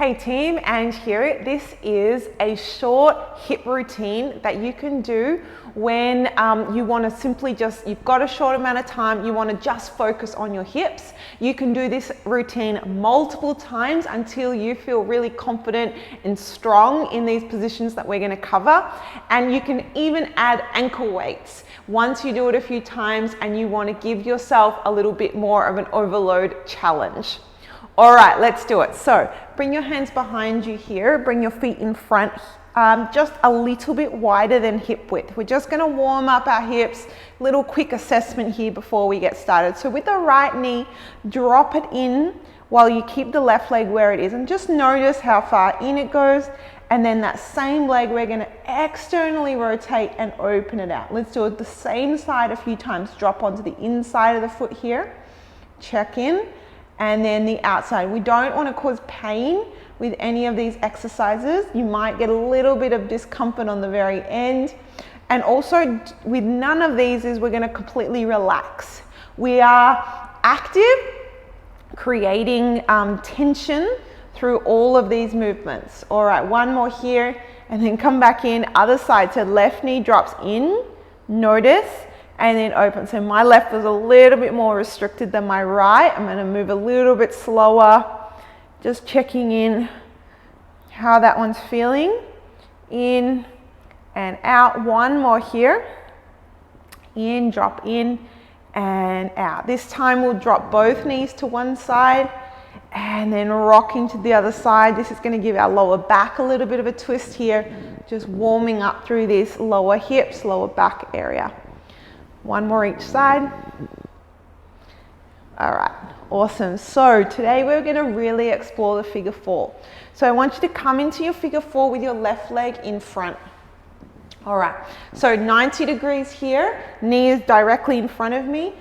Hey team, Ange here. This is a short hip routine that you can do when you want to simply you've got a short amount of time, you want to just focus on your hips. You can do this routine multiple times until you feel really confident and strong in these positions that we're going to cover. And you can even add ankle weights once you do it a few times and you want to give yourself a little bit more of an overload challenge. All right, let's do it. So bring your hands behind you here, bring your feet in front, just a little bit wider than hip width. We're just gonna warm up our hips, little quick assessment here before we get started. So with the right knee, drop it in while you keep the left leg where it is and just notice how far in it goes. And then that same leg, we're gonna externally rotate and open it out. Let's do it the same side a few times. Drop onto the inside of the foot here, check in. And then the outside. We don't want to cause pain with any of these exercises. You might get a little bit of discomfort on the very end. And also with none of these is we're going to completely relax. We are active, creating tension through all of these movements. All right, one more here and then come back in, other side. So left knee drops in, notice, and then open. So my left was a little bit more restricted than my right. I'm going to move a little bit slower, just checking in how that one's feeling. In and out. One more here. In, drop in and out. This time we'll drop both knees to one side and then rocking to the other side. This is going to give our lower back a little bit of a twist here, just warming up through this lower hips, lower back area. One more each side. All right, awesome. So today we're going to really explore the figure four. So I want you to come into your figure four with your left leg in front. All right, so 90 degrees here, knee is directly in front of me,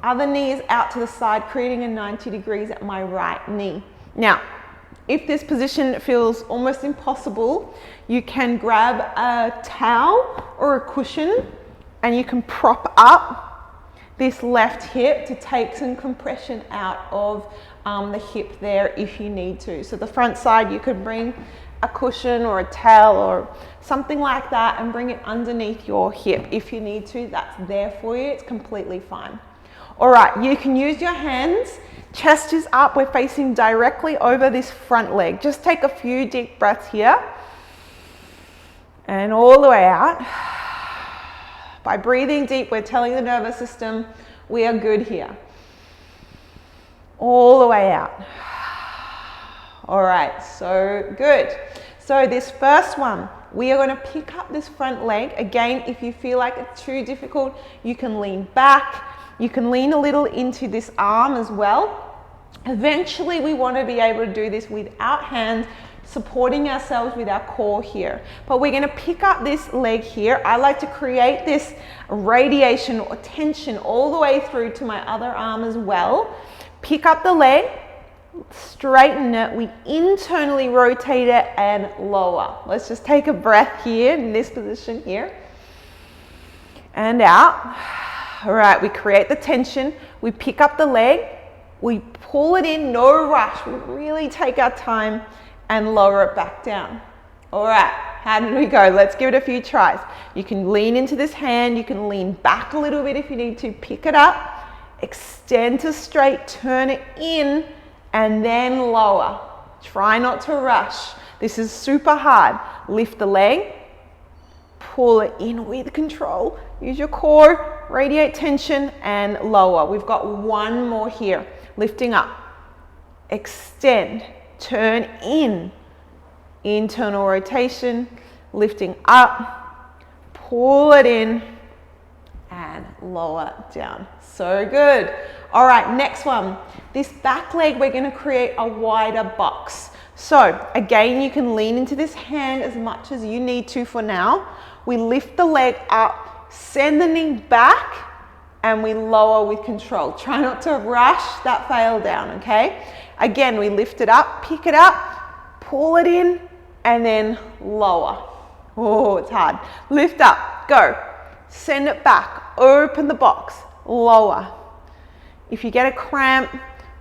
other knee is out to the side, creating a 90 degrees at my right knee. Now, if this position feels almost impossible, you can grab a towel or a cushion and you can prop up this left hip to take some compression out of the hip there if you need to. So the front side, you could bring a cushion or a towel or something like that and bring it underneath your hip if you need to. That's there for you. It's completely fine. All right, you can use your hands. Chest is up. We're facing directly over this front leg. Just take a few deep breaths here and all the way out. By breathing deep, we're telling the nervous system we are good here. All the way out. All right, so good. So this first one, we are going to pick up this front leg. Again, if you feel like it's too difficult, you can lean back. You can lean a little into this arm as well. Eventually, we want to be able to do this without hands, supporting ourselves with our core here. But we're going to pick up this leg here. I like to create this radiation or tension all the way through to my other arm as well. Pick up the leg, straighten it, we internally rotate it and lower. Let's just take a breath here in this position here. And out. All right, we create the tension, we pick up the leg, we pull it in, no rush, we really take our time and lower it back down. All right, how did we go? Let's give it a few tries. You can lean into this hand, you can lean back a little bit if you need to, pick it up, extend to straight, turn it in, and then lower. Try not to rush. This is super hard. Lift the leg, pull it in with control, use your core, radiate tension, and lower. We've got one more here. Lifting up, extend, turn in, internal rotation, lifting up, pull it in, and lower down. So good. All right, next one. This back leg, we're going to create a wider box. So again, you can lean into this hand as much as you need to for now. We lift the leg up, send the knee back, and we lower with control. Try not to rush that fail down, okay? Again, we lift it up, pick it up, pull it in, and then lower. Oh, it's hard. Lift up, go. Send it back, open the box, lower. If you get a cramp,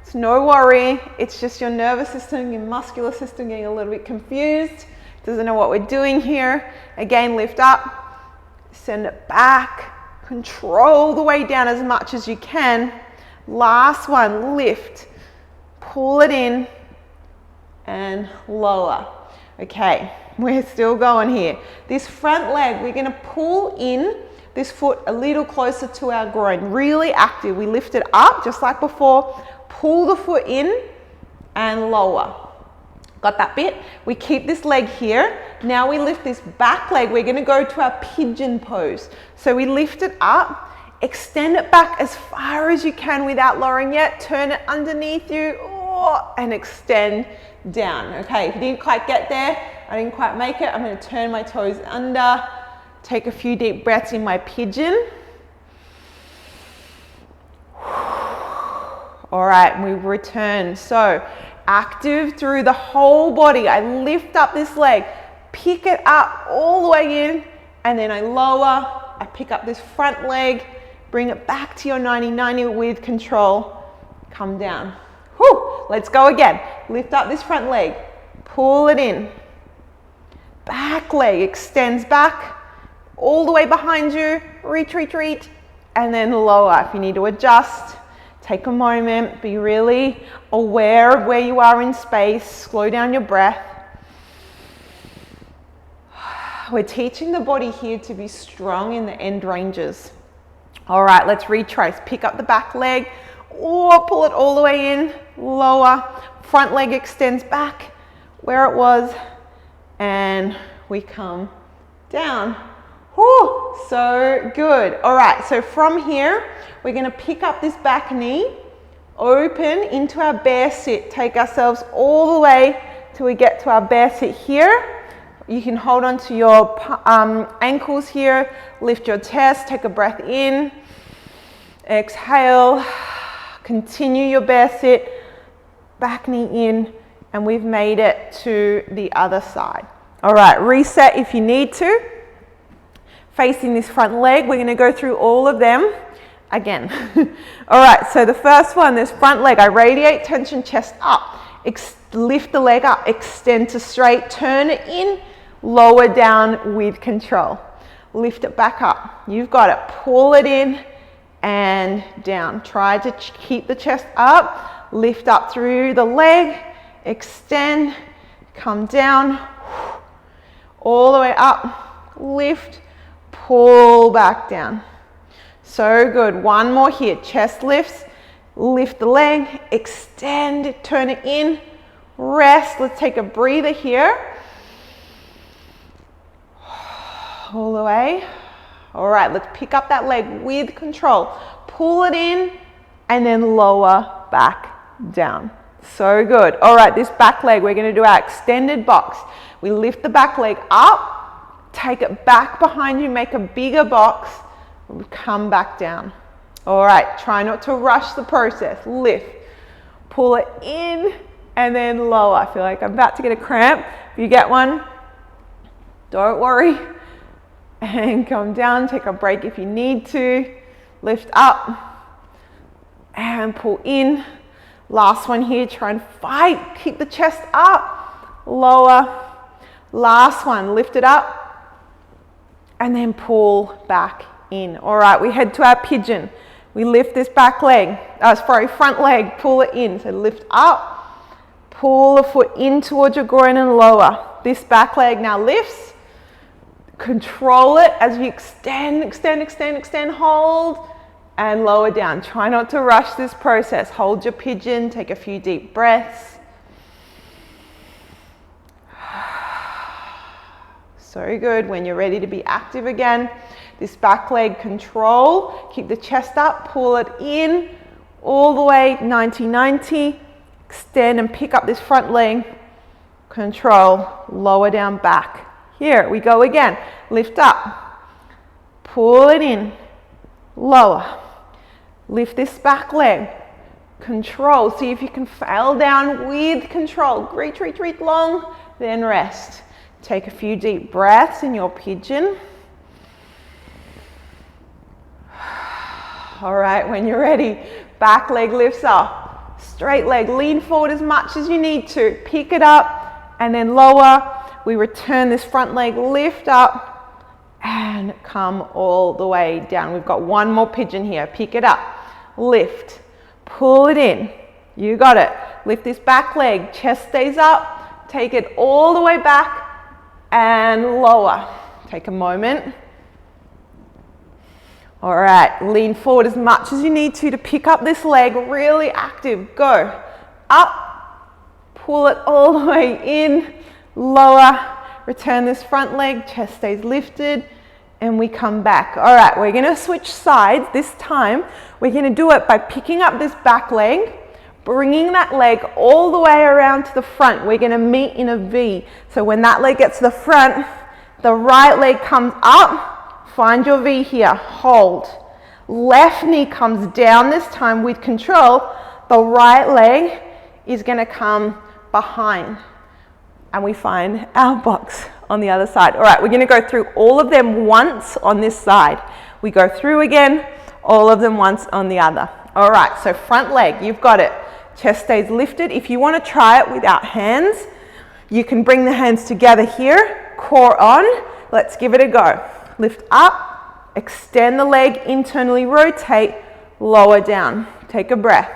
It's no worry. It's just your nervous system, your muscular system getting a little bit confused. Doesn't know what we're doing here. Again, lift up, send it back, control the way down as much as you can. Last one, lift, pull it in and lower. Okay, we're still going here. This front leg, we're gonna pull in this foot a little closer to our groin, really active. We lift it up just like before, pull the foot in and lower. Got that bit? We keep this leg here. Now we lift this back leg. We're gonna go to our pigeon pose. So we lift it up, extend it back as far as you can without lowering yet, turn it underneath you, and extend down. Okay, if you didn't quite get there, I didn't quite make it, I'm gonna turn my toes under, take a few deep breaths in my pigeon. All right, we return. So active through the whole body. I lift up this leg, pick it up all the way in, and then I lower. I pick up this front leg, bring it back to your 90-90 with control. Come down. Whew. Let's go again. Lift up this front leg, pull it in. Back leg extends back, all the way behind you, reach, reach, reach, and then lower. If you need to adjust, take a moment, be really aware of where you are in space, slow down your breath. We're teaching the body here to be strong in the end ranges. All right, let's retrace. Pick up the back leg, or pull it all the way in, lower. Front leg extends back where it was, and we come down. Whew, so good. All right, so from here, we're gonna pick up this back knee, open into our bear sit, take ourselves all the way till we get to our bear sit here. You can hold on to your ankles here, lift your chest, take a breath in, exhale, continue your bear sit, back knee in, and we've made it to the other side. All right, reset if you need to. Facing this front leg, we're gonna go through all of them again. All right, so the first one, this front leg, I radiate tension, chest up, lift the leg up, extend to straight, turn it in, lower down with control. Lift it back up, you've got it, pull it in and down. Try to keep the chest up, lift up through the leg, extend, come down, all the way up, lift, pull back down. So good. One more here. Chest lifts, lift the leg, extend, turn it in, rest. Let's take a breather here. All the way. All right, let's pick up that leg with control. Pull it in and then lower back down. So good. All right, this back leg, we're going to do our extended box. We lift the back leg up, take it back behind you, make a bigger box, come back down. All right, try not to rush the process. Lift, pull it in, and then lower. I feel like I'm about to get a cramp. If you get one, don't worry. And come down, take a break if you need to. Lift up and pull in. Last one here, try and fight. Keep the chest up, lower. Last one, lift it up and then pull back in. All right, we head to our pigeon. We lift this back leg, front leg, pull it in. So lift up, pull the foot in towards your groin and lower. This back leg now lifts. Control it as you extend, extend, extend, extend, hold, and lower down. Try not to rush this process. Hold your pigeon, take a few deep breaths. So good. When you're ready to be active again, this back leg control, keep the chest up, pull it in, all the way 90-90, extend and pick up this front leg, control, lower down back. Here we go again, lift up, pull it in, lower, lift this back leg, control, see if you can fail down with control, reach, reach, reach long, then rest. Take a few deep breaths in your pigeon. All right, when you're ready, back leg lifts up, straight leg, lean forward as much as you need to, pick it up and then lower. We return this front leg, lift up and come all the way down. We've got one more pigeon here, pick it up, lift, pull it in, you got it. Lift this back leg, chest stays up, take it all the way back and lower. Take a moment. All right, lean forward as much as you need to pick up this leg, really active. Go up, pull it all the way in, lower, return this front leg, chest stays lifted, and we come back. All right, we're gonna switch sides. This time, we're gonna do it by picking up this back leg, bringing that leg all the way around to the front. We're gonna meet in a V. So when that leg gets to the front, the right leg comes up, find your V here, hold. Left knee comes down this time with control. The right leg is gonna come behind. And we find our box on the other side. All right, we're gonna go through all of them once on this side. We go through again, all of them once on the other. All right, so front leg, you've got it. Chest stays lifted. If you wanna try it without hands, you can bring the hands together here, core on. Let's give it a go. Lift up, extend the leg, internally rotate, lower down. Take a breath.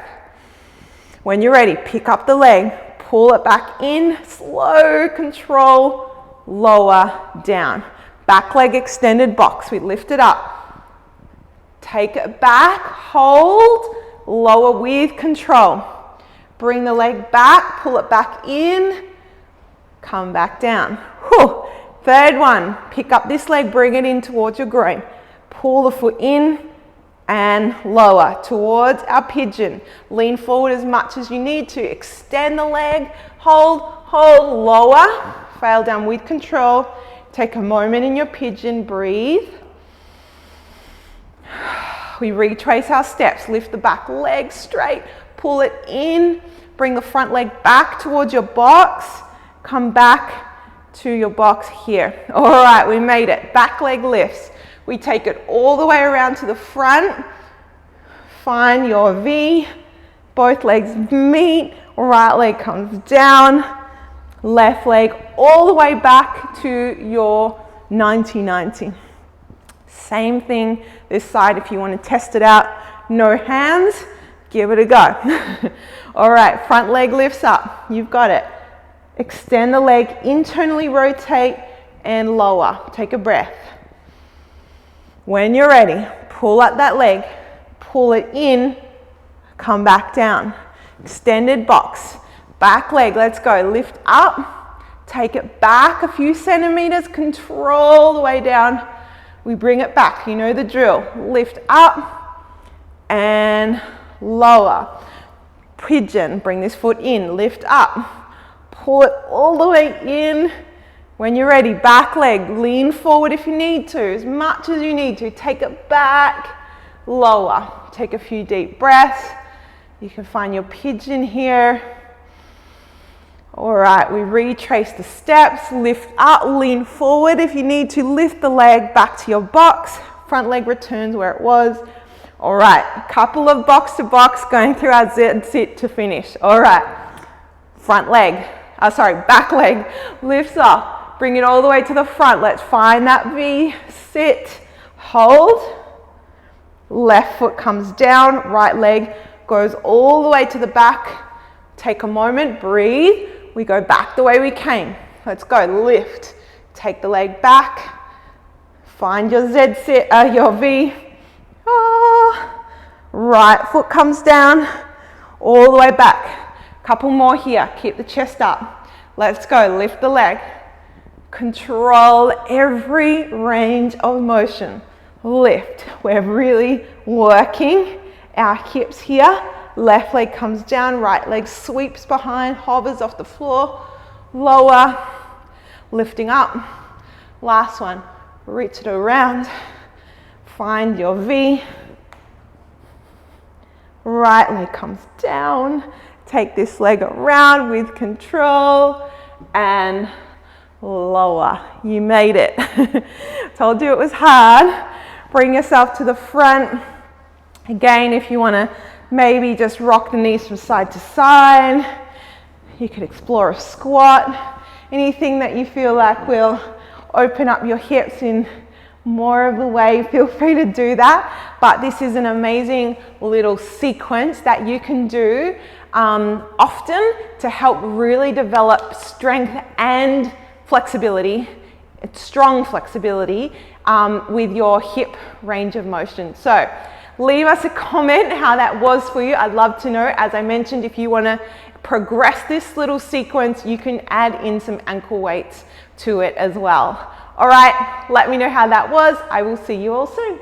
When you're ready, pick up the leg, pull it back in, slow control, lower down. Back leg extended box, we lift it up. Take it back, hold, lower with control. Bring the leg back, pull it back in, come back down. Whew. Third one, pick up this leg, bring it in towards your groin. Pull the foot in and lower towards our pigeon. Lean forward as much as you need to. Extend the leg, hold, hold, lower. Fail down with control. Take a moment in your pigeon, breathe. We retrace our steps, lift the back leg straight, pull it in, bring the front leg back towards your box, come back to your box here. All right, we made it. Back leg lifts. We take it all the way around to the front. Find your V. Both legs meet. Right leg comes down. Left leg all the way back to your 90-90. Same thing this side if you want to test it out. No hands. Give it a go. All right, front leg lifts up. You've got it. Extend the leg, internally rotate and lower. Take a breath. When you're ready, pull up that leg, pull it in, come back down. Extended box, back leg, let's go. Lift up, take it back a few centimeters, control the way down. We bring it back, you know the drill. Lift up and lower. Pigeon, bring this foot in, lift up. Pull it all the way in. When you're ready, back leg, lean forward if you need to, as much as you need to. Take it back, lower. Take a few deep breaths. You can find your pigeon here. All right, we retrace the steps, lift up, lean forward. If you need to, lift the leg back to your box. Front leg returns where it was. All right, a couple of box to box going through our Z sit to finish. All right, front leg. Back leg lifts up, bring it all the way to the front. Let's find that V, sit, hold. Left foot comes down, right leg goes all the way to the back. Take a moment, breathe. We go back the way we came. Let's go, lift. Take the leg back. Find your Z sit, your V. Right foot comes down, all the way back. Couple more here, keep the chest up. Let's go, lift the leg. Control every range of motion. Lift, we're really working our hips here. Left leg comes down, right leg sweeps behind, hovers off the floor. Lower, lifting up. Last one, reach it around. Find your V. Right leg comes down. Take this leg around with control and lower. You made it. Told you it was hard. Bring yourself to the front. Again, if you want to maybe just rock the knees from side to side. You could explore a squat. Anything that you feel like will open up your hips in more of a way, feel free to do that. But this is an amazing little sequence that you can do often to help really develop strength and flexibility, strong flexibility with your hip range of motion. So leave us a comment how that was for you. I'd love to know. As I mentioned, if you want to progress this little sequence, you can add in some ankle weights to it as well. All right, let me know how that was. I will see you all soon.